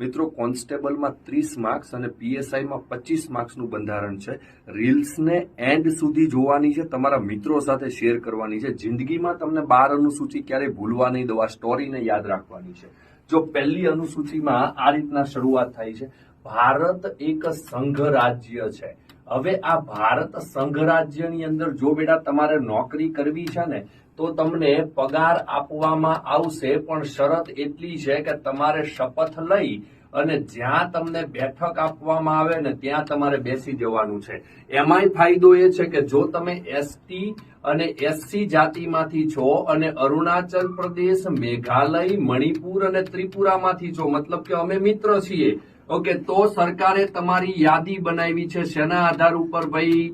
મિત્રો કોન્સ્ટેબલમાં 30 માર્ક્સ અને પીએસઆઈમાં 25 માર્ક્સનું બંધારણ છે. રીલ્સને એન્ડ સુધી જોવાની છે, તમારા મિત્રો સાથે શેર કરવાની છે. જિંદગીમાં તમને 12 અનુસૂચિ ક્યારેય ભૂલવા નહીં દો. આ સ્ટોરીને યાદ રાખવાની છે. જો પહેલી અનુસૂચિમાં આ રીતના શરૂઆત થાય છે, ભારત એક સંઘ રાજ્ય છે. હવે આ ભારત સંઘ રાજ્યની અંદર જો બેટા તમારે નોકરી કરવી છે ને તો તમને પગાર આપવામાં આવશે, પણ શરત એટલી છે કે તમારે શપથ લઈ અને જ્યાં તમને બેઠક આપવામાં આવે ને ત્યાં તમારે બેસી જવાનું છે. એમાંય ફાયદો એ છે કે જો તમે એસટી અને એસસી જાતિમાંથી છો અને અરુણાચલ પ્રદેશ, મેઘાલય, મણિપુર અને ત્રિપુરામાંથી છો, મતલબ કે અમે મિત્ર છીએ, ઓકે, તો સરકારે તમારી યાદી બનાવી છે. શેના આધાર ઉપર ભાઈ?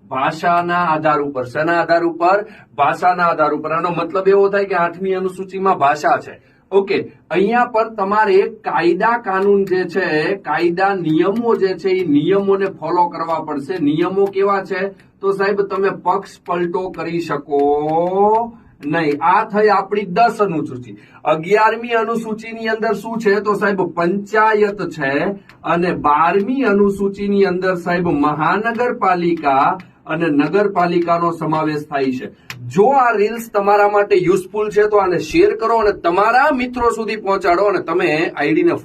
ભાષાના આધાર ઉપર. શેના આધાર ઉપર? ભાષાના આધાર ઉપર. આનો મતલબ એવો થાય કે 8મી અનુસૂચિમાં ભાષા છે. ઓકે, અહીંયા પર તમારે કાયદા કાનૂન જે છે, કાયદા નિયમો જે છે, એ નિયમોને ફોલો કરવા પડશે. નિયમો કેવા છે? તો સાહેબ તમે પક્ષ પલટો કરી શકો નહીં. આ થઈ આપણી 10 અનુસૂચિ. 11મી અનુસૂચિની અંદર શું છે? તો સાહેબ પંચાયત છે. અને 12મી અનુસૂચિની અંદર સાહેબ મહાનગરપાલિકા અને નગરપાલિકાનો સમાવેશ થાય છે. જો આ રીલ્સ તમારા માટે યુઝફુલ છે તો આને શેર કરો અને તમારા મિત્રો સુધી પહોંચાડો અને તમે આઈડીને